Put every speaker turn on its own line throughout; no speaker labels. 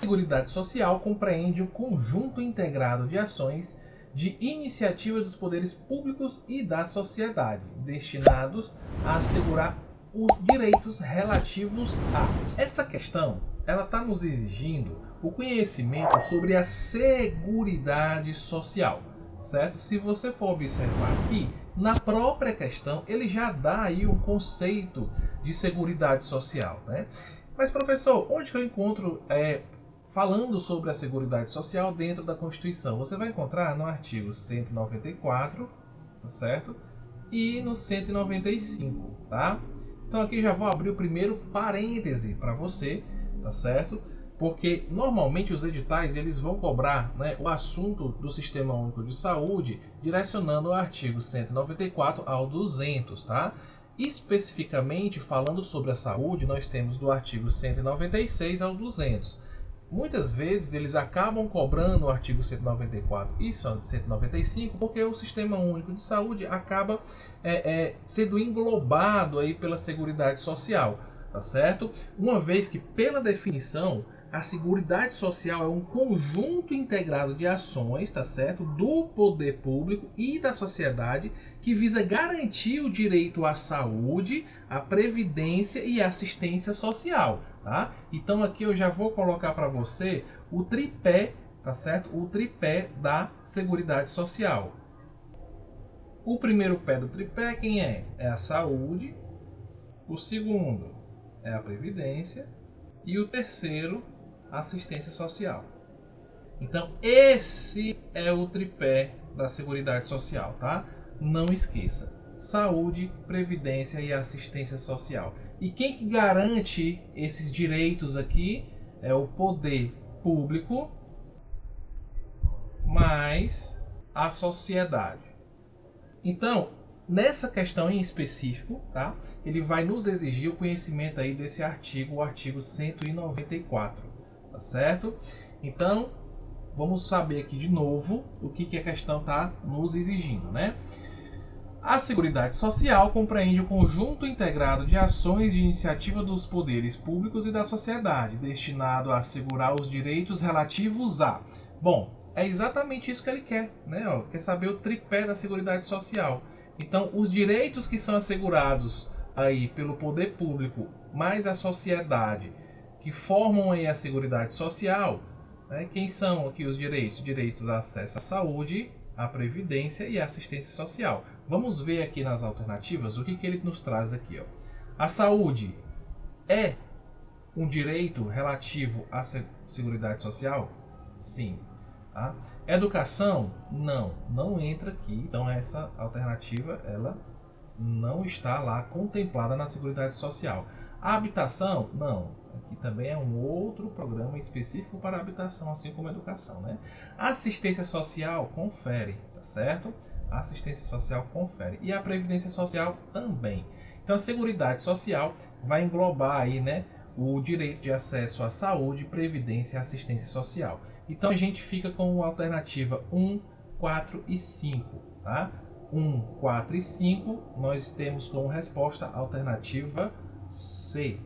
Seguridade Social compreende o conjunto integrado de ações de iniciativa dos poderes públicos e da sociedade, destinados a assegurar os direitos relativos a. Essa questão, ela está nos exigindo o conhecimento sobre a Seguridade Social, certo? Se você for observar aqui, na própria questão, ele já dá aí um conceito de Seguridade Social, né? Mas, professor, onde que eu encontro falando sobre a Seguridade Social dentro da Constituição? Você vai encontrar no artigo 194, tá certo? E no 195, tá? Então aqui já vou abrir o primeiro parêntese para você, tá certo? Porque normalmente os editais eles vão cobrar, né, o assunto do Sistema Único de Saúde direcionando o artigo 194 ao 200, tá? Especificamente falando sobre a saúde, nós temos do artigo 196 ao 200. Muitas vezes eles acabam cobrando o artigo 194 e 195 porque o Sistema Único de Saúde acaba sendo englobado aí pela Seguridade Social, tá certo? Uma vez que, pela definição, a Seguridade Social é um conjunto integrado de ações, tá certo, do poder público e da sociedade que visa garantir o direito à saúde, à previdência e à assistência social, tá? Então aqui eu já vou colocar para você o tripé, tá certo? O tripé da Seguridade Social. O primeiro pé do tripé quem é? É a saúde. O segundo é a previdência e o terceiro assistência social. Então esse é o tripé da Seguridade Social, tá? Não esqueça: saúde, previdência e assistência social. E quem que garante esses direitos aqui é o poder público mais a sociedade. Então, nessa questão em específico, tá? Ele vai nos exigir o conhecimento aí desse artigo, o artigo 194, tá certo? Então, vamos saber aqui de novo o que a questão está nos exigindo, né? A Seguridade Social compreende o conjunto integrado de ações de iniciativa dos poderes públicos e da sociedade, destinado a assegurar os direitos relativos a... Bom, é exatamente isso que ele quer, né? Quer saber o tripé da Seguridade Social. Então, os direitos que são assegurados aí pelo poder público, mais a sociedade, que formam aí a Seguridade Social, né? Quem são aqui os direitos? Direitos a acesso à saúde, à previdência e à assistência social. Vamos ver aqui nas alternativas o que ele nos traz aqui, ó. A saúde é um direito relativo à Seguridade Social? Sim. Tá? Educação? Não, não entra aqui. Então essa alternativa ela não está lá contemplada na Seguridade Social. A habitação? Não. Aqui também é um outro programa específico para a habitação, assim como a educação, né? A assistência social confere, tá certo? A assistência social confere. E a previdência social também. Então a Seguridade Social vai englobar aí, né, o direito de acesso à saúde, previdência e assistência social. Então a gente fica com a alternativa 1, 4 e 5, tá? 1, 4 e 5, nós temos como resposta a alternativa C,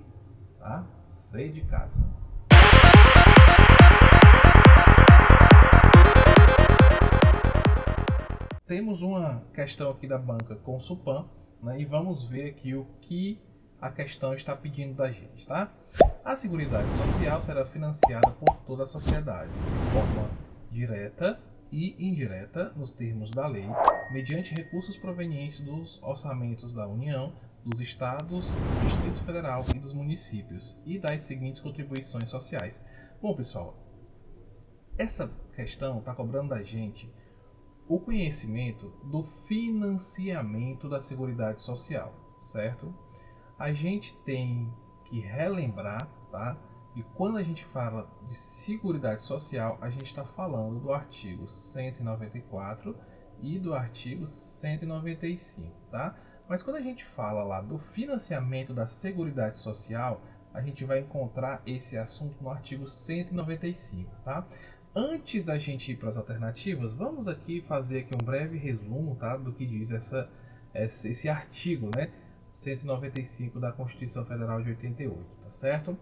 tá? C de casa. Temos uma questão aqui da banca Consulpan, né? E vamos ver aqui o que a questão está pedindo da gente, tá? A Seguridade Social será financiada por toda a sociedade, de forma direta e indireta, nos termos da lei, mediante recursos provenientes dos orçamentos da União, dos Estados, do Distrito Federal e dos municípios, e das seguintes contribuições sociais. Bom, pessoal, essa questão está cobrando da gente o conhecimento do financiamento da Seguridade Social, certo? A gente tem que relembrar, tá? E quando a gente fala de Seguridade Social, a gente está falando do artigo 194 e do artigo 195, tá? Mas quando a gente fala lá do financiamento da Seguridade Social, a gente vai encontrar esse assunto no artigo 195, tá? Antes da gente ir para as alternativas, vamos aqui fazer aqui um breve resumo, tá, do que diz esse artigo, né, 195 da Constituição Federal de 88, tá certo?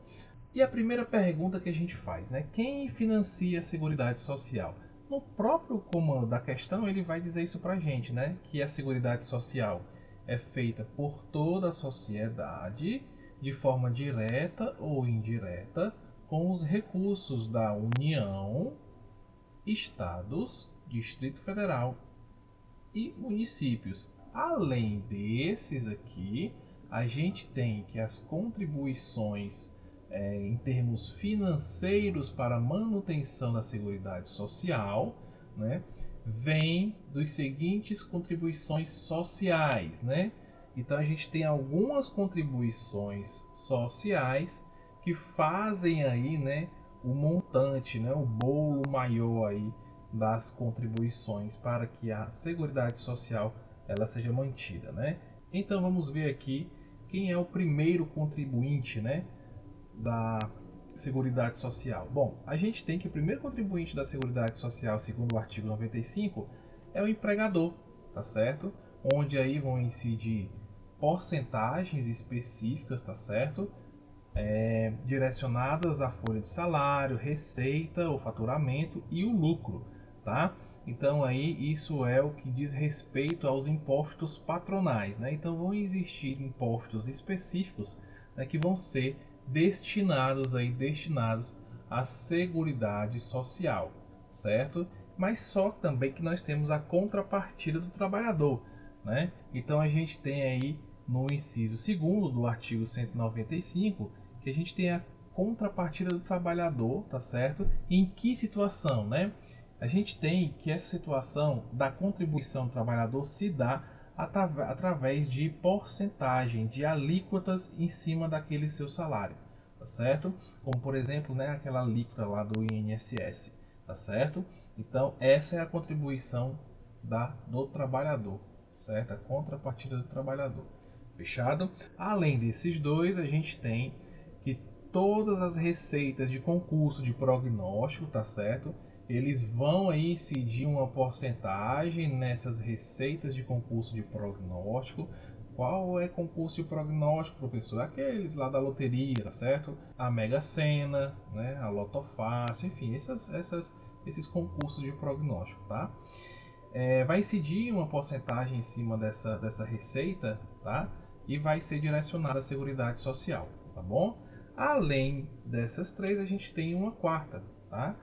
E a primeira pergunta que a gente faz, né? Quem financia a Seguridade Social? No próprio comando da questão, ele vai dizer isso para a gente, né? Que a Seguridade Social é feita por toda a sociedade, de forma direta ou indireta, com os recursos da União, Estados, Distrito Federal e municípios. Além desses aqui, a gente tem que as contribuições em termos financeiros para a manutenção da Seguridade Social, né, vem dos seguintes contribuições sociais, né? Então a gente tem algumas contribuições sociais que fazem aí, né, o montante, né, o bolo maior aí das contribuições para que a Seguridade Social ela seja mantida, né? Então vamos ver aqui quem é o primeiro contribuinte, né, da Seguridade Social. Bom, a gente tem que o primeiro contribuinte da Seguridade Social, segundo o artigo 95, é o empregador, tá certo? Onde aí vão incidir porcentagens específicas, tá certo? Direcionadas à folha de salário, receita, o faturamento e o lucro, tá? Então aí isso é o que diz respeito aos impostos patronais, né? Então vão existir impostos específicos, né, que vão ser destinados à Seguridade Social, certo? Mas só também que nós temos a contrapartida do trabalhador, né? Então a gente tem aí no inciso 2º do artigo 195 que a gente tem a contrapartida do trabalhador, tá certo? Em que situação, né? A gente tem que essa situação da contribuição do trabalhador se dá através de porcentagem, de alíquotas em cima daquele seu salário, tá certo? Como por exemplo, né, aquela alíquota lá do INSS, tá certo? Então essa é a contribuição do trabalhador, certo? A contrapartida do trabalhador. Fechado? Além desses dois, a gente tem que todas as receitas de concurso de prognóstico, tá certo? Eles vão aí incidir uma porcentagem nessas receitas de concurso de prognóstico. Qual é concurso de prognóstico, professor? Aqueles lá da loteria, tá certo? A Mega Sena, né? A Loto Fácil, enfim, esses concursos de prognóstico, tá? Vai incidir uma porcentagem em cima dessa receita, tá? E vai ser direcionada à Seguridade Social, tá bom? Além dessas três, a gente tem uma quarta, tá?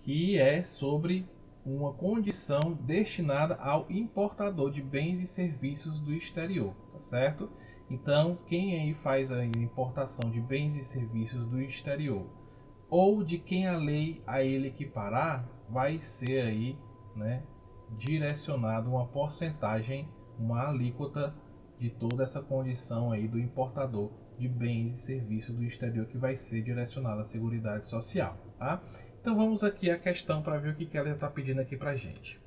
Que é sobre uma condição destinada ao importador de bens e serviços do exterior, tá certo? Então, quem aí faz a importação de bens e serviços do exterior ou de quem a lei a ele equiparar, vai ser aí, né, direcionado uma porcentagem, uma alíquota de toda essa condição aí do importador de bens e serviços do exterior que vai ser direcionado à Seguridade Social, tá? Então vamos aqui à questão para ver o que ela está pedindo aqui para a gente.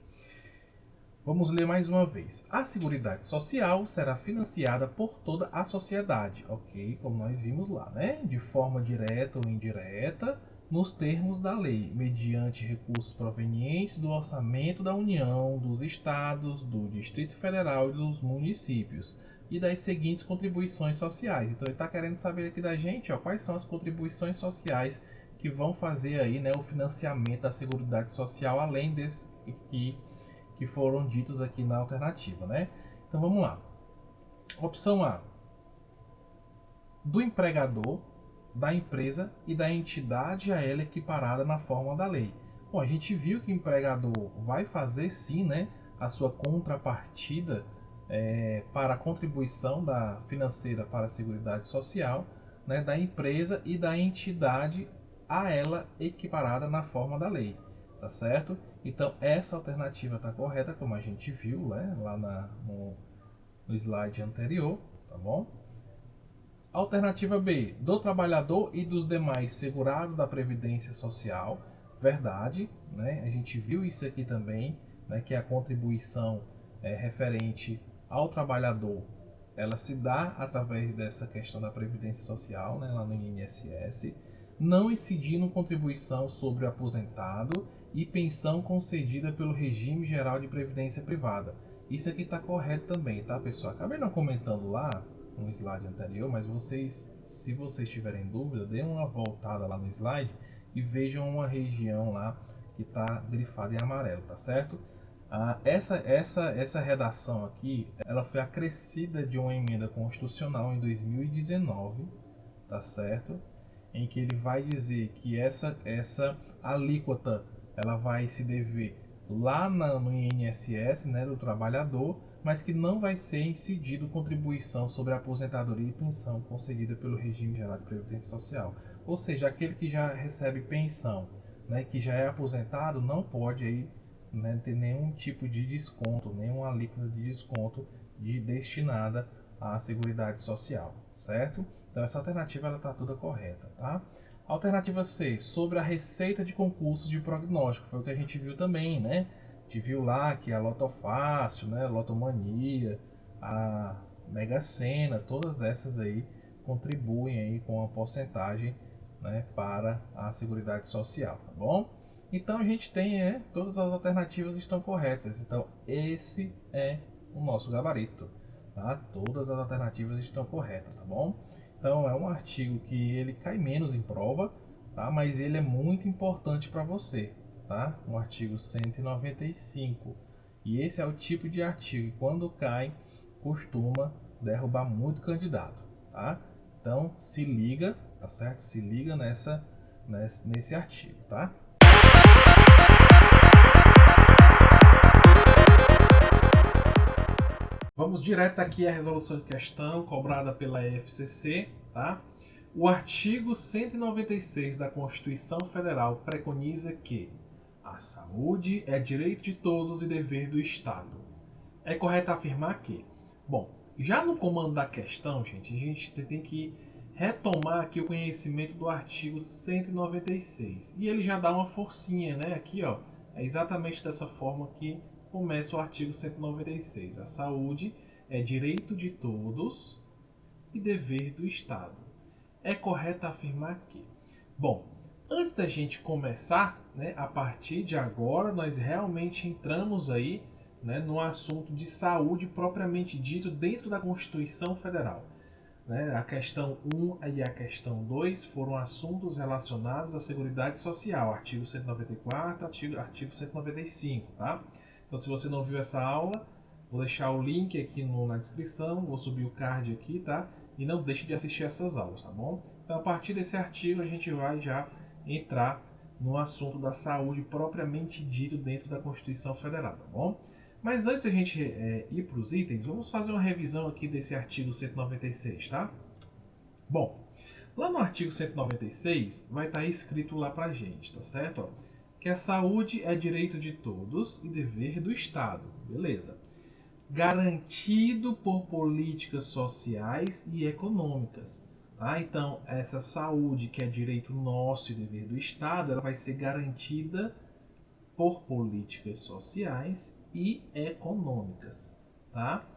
Vamos ler mais uma vez. A Seguridade Social será financiada por toda a sociedade, ok? Como nós vimos lá, né? De forma direta ou indireta, nos termos da lei, mediante recursos provenientes do orçamento da União, dos Estados, do Distrito Federal e dos municípios, e das seguintes contribuições sociais. Então ele está querendo saber aqui da gente, ó, quais são as contribuições sociais que vão fazer aí, né, o financiamento da Seguridade Social, além desse que foram ditos aqui na alternativa, né? Então vamos lá. Opção A: do empregador, da empresa e da entidade a ela equiparada na forma da lei. Bom, a gente viu que o empregador vai fazer sim, né, a sua contrapartida para a contribuição financeira para a Seguridade Social, né, da empresa e da entidade a ela equiparada na forma da lei, tá certo? Então essa alternativa está correta, como a gente viu, né, lá no slide anterior, tá bom? Alternativa B: do trabalhador e dos demais segurados da Previdência Social. Verdade, né? A gente viu isso aqui também, né, que a contribuição referente ao trabalhador, ela se dá através dessa questão da Previdência Social, né, lá no INSS, não incidindo contribuição sobre o aposentado e pensão concedida pelo regime geral de previdência privada. Isso aqui está correto também, tá, pessoal? Acabei não comentando lá no slide anterior, mas se vocês tiverem dúvida, dêem uma voltada lá no slide e vejam uma região lá que está grifada em amarelo, tá certo? Essa redação aqui, ela foi acrescida de uma emenda constitucional em 2019, tá certo? Em que ele vai dizer que essa alíquota ela vai se dever lá no INSS, né, do trabalhador, mas que não vai ser incidido contribuição sobre a aposentadoria e pensão concedida pelo regime geral de previdência social. Ou seja, aquele que já recebe pensão, né, que já é aposentado, não pode aí, né, ter nenhum tipo de desconto, nenhuma alíquota de desconto destinada à Seguridade Social, certo? Então essa alternativa ela está toda correta, tá? Alternativa C, sobre a receita de concursos de prognóstico, foi o que a gente viu também, né? A gente viu lá que a Lotofácil, né, a Lotomania, a Mega Sena, todas essas aí contribuem aí com a porcentagem, né, para a Seguridade Social, tá bom? Então a gente tem, todas as alternativas estão corretas. Então esse é o nosso gabarito, tá? Todas as alternativas estão corretas, tá bom? Então é um artigo que ele cai menos em prova, tá? Mas ele é muito importante para você, tá? Um artigo 195. E esse é o tipo de artigo que quando cai costuma derrubar muito candidato, tá? Então se liga, tá certo? Se liga nesse artigo, tá? Vamos direto aqui à resolução de questão cobrada pela FCC, tá? O artigo 196 da Constituição Federal preconiza que a saúde é direito de todos e dever do Estado. É correto afirmar que, bom, já no comando da questão, gente, a gente tem que retomar aqui o conhecimento do artigo 196. E ele já dá uma forcinha, né? Aqui, ó, é exatamente dessa forma que começa o artigo 196. A saúde é direito de todos e dever do Estado. É correto afirmar que, bom, antes da gente começar, né, a partir de agora nós realmente entramos aí, né, no assunto de saúde propriamente dito dentro da Constituição Federal. Né? A questão 1 e a questão 2 foram assuntos relacionados à Seguridade Social, artigo 194, artigo 195, tá? Então, se você não viu essa aula, vou deixar o link aqui na descrição, vou subir o card aqui, tá? E não deixe de assistir essas aulas, tá bom? Então, a partir desse artigo, a gente vai já entrar no assunto da saúde propriamente dito dentro da Constituição Federal, tá bom? Mas antes da gente ir para os itens, vamos fazer uma revisão aqui desse artigo 196, tá? Bom, lá no artigo 196 vai estar escrito lá para a gente, tá certo? Ó, que a saúde é direito de todos e dever do Estado, beleza? Garantido por políticas sociais e econômicas. Tá? Então, essa saúde que é direito nosso e dever do Estado, ela vai ser garantida por políticas sociais e econômicas, tá?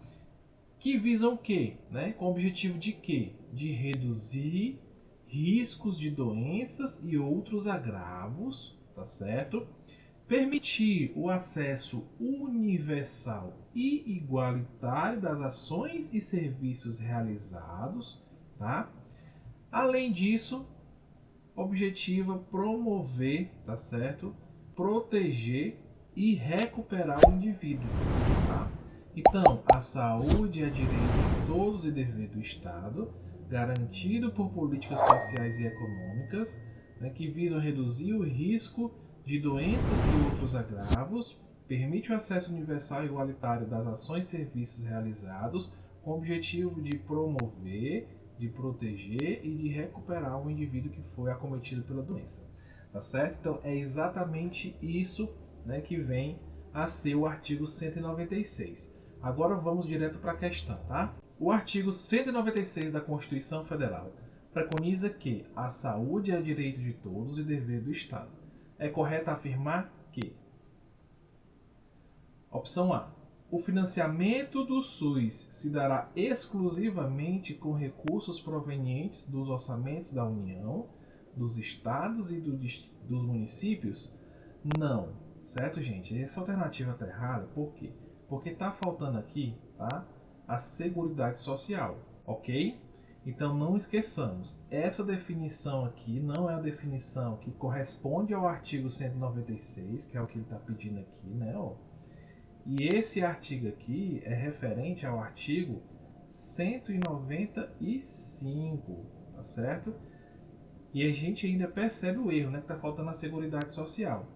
Que visam o quê? Né? Com o objetivo de quê? De reduzir riscos de doenças e outros agravos, tá certo? Permitir o acesso universal e igualitário das ações e serviços realizados, tá? Além disso, objetiva promover, tá certo? Proteger e recuperar o indivíduo, tá? Então, a saúde é direito de todos e dever do Estado, garantido por políticas sociais e econômicas, né, que visam reduzir o risco de doenças e outros agravos, permite o acesso universal e igualitário das ações e serviços realizados, com o objetivo de promover, de proteger e de recuperar o indivíduo que foi acometido pela doença. Tá certo? Então é exatamente isso, né, que vem a ser o artigo 196. Agora vamos direto para a questão, tá? O artigo 196 da Constituição Federal preconiza que a saúde é direito de todos e dever do Estado. É correto afirmar que: opção A, o financiamento do SUS se dará exclusivamente com recursos provenientes dos orçamentos da União, dos estados e dos municípios? Não, certo, gente? Essa alternativa está errada. Por quê? Porque está faltando aqui, tá, a Seguridade Social. ok? Então não esqueçamos, essa definição aqui não é a definição que corresponde ao artigo 196, que é o que ele está pedindo aqui, né? Ó. E esse artigo aqui é referente ao artigo 195, tá certo? E a gente ainda percebe o erro, né? Que está faltando a Seguridade Social,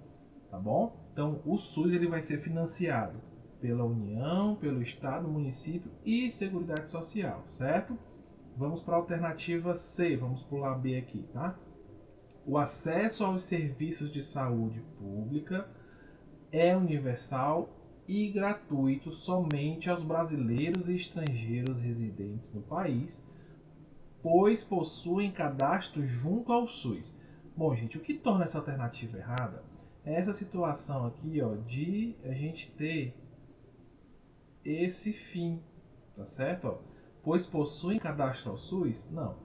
tá bom? Então o SUS ele vai ser financiado pela União, pelo Estado, município e Seguridade Social, certo? Vamos para a alternativa C, vamos pular B aqui, tá? O acesso aos serviços de saúde pública é universal e gratuito somente aos brasileiros e estrangeiros residentes no país, pois possuem cadastro junto ao SUS. Bom, gente, o que torna essa alternativa errada é essa situação aqui, ó, de a gente ter esse fim, tá certo? Ó, pois possuem cadastro ao SUS? Não.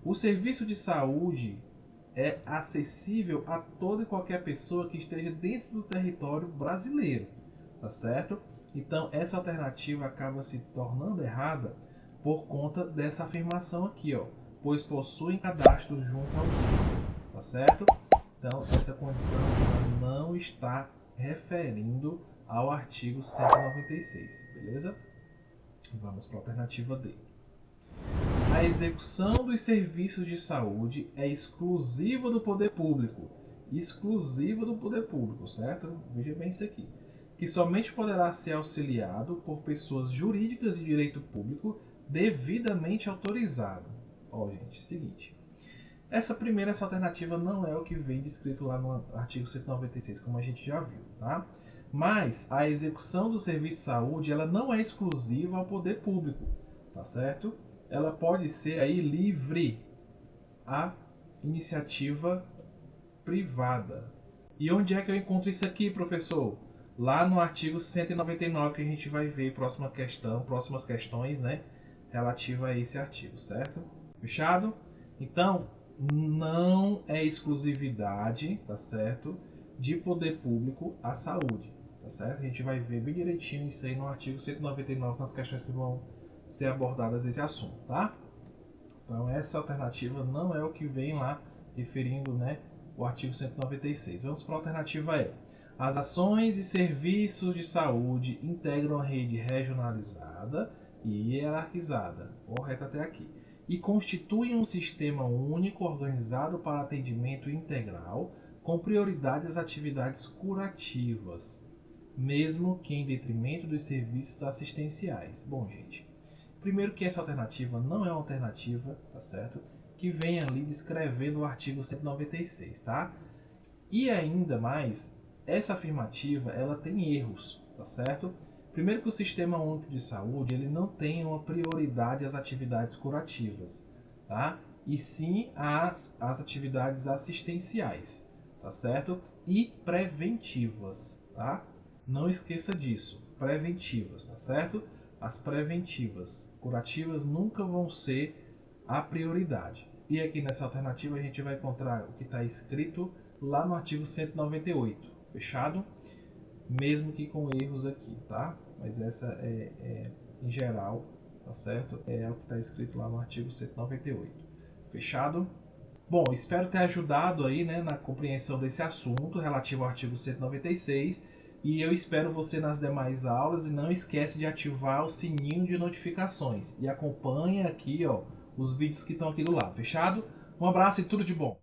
O serviço de saúde é acessível a toda e qualquer pessoa que esteja dentro do território brasileiro, tá certo? Então essa alternativa acaba se tornando errada por conta dessa afirmação aqui, ó, pois possuem cadastro junto ao SUS, tá certo? Então essa condição não está referindo ao artigo 196, beleza? Vamos para a alternativa D. A execução dos serviços de saúde é exclusiva do poder público. Exclusiva do poder público, certo? Veja bem isso aqui. Que somente poderá ser auxiliado por pessoas jurídicas de direito público devidamente autorizado. Ó, gente, é o seguinte. Essa alternativa não é o que vem descrito lá no artigo 196, como a gente já viu, tá? Mas a execução do serviço de saúde ela não é exclusiva ao poder público, tá certo? Ela pode ser aí livre à iniciativa privada. E onde é que eu encontro isso aqui, professor? Lá no artigo 199 que a gente vai ver próximas questões, né, relativa a esse artigo, certo? Fechado? Então, não é exclusividade, tá certo, de poder público à saúde, tá certo? A gente vai ver bem direitinho isso aí no artigo 199 nas questões que vão ser abordadas esse assunto, tá? Então essa alternativa não é o que vem lá referindo, né, o artigo 196. Vamos para a alternativa E. As ações e serviços de saúde integram a rede regionalizada e hierarquizada, correto até aqui, e constituem um sistema único organizado para atendimento integral, com prioridade às atividades curativas, mesmo que em detrimento dos serviços assistenciais. Bom, gente, primeiro que essa alternativa não é uma alternativa, tá certo? Que vem ali descrevendo o artigo 196, tá? E ainda mais, essa afirmativa, ela tem erros, tá certo? Primeiro que o Sistema Único de Saúde, ele não tem uma prioridade às atividades curativas, tá? E sim às atividades assistenciais, tá certo? E preventivas, tá? Não esqueça disso, preventivas, tá certo? As preventivas, curativas nunca vão ser a prioridade. E aqui nessa alternativa a gente vai encontrar o que está escrito lá no artigo 198, fechado? Mesmo que com erros aqui, tá? Mas essa em geral, tá certo? É o que está escrito lá no artigo 198, fechado? Bom, espero ter ajudado aí, né, na compreensão desse assunto relativo ao artigo 196 e eu espero você nas demais aulas e não esquece de ativar o sininho de notificações e acompanha aqui, ó, os vídeos que estão aqui do lado, fechado? Um abraço e tudo de bom!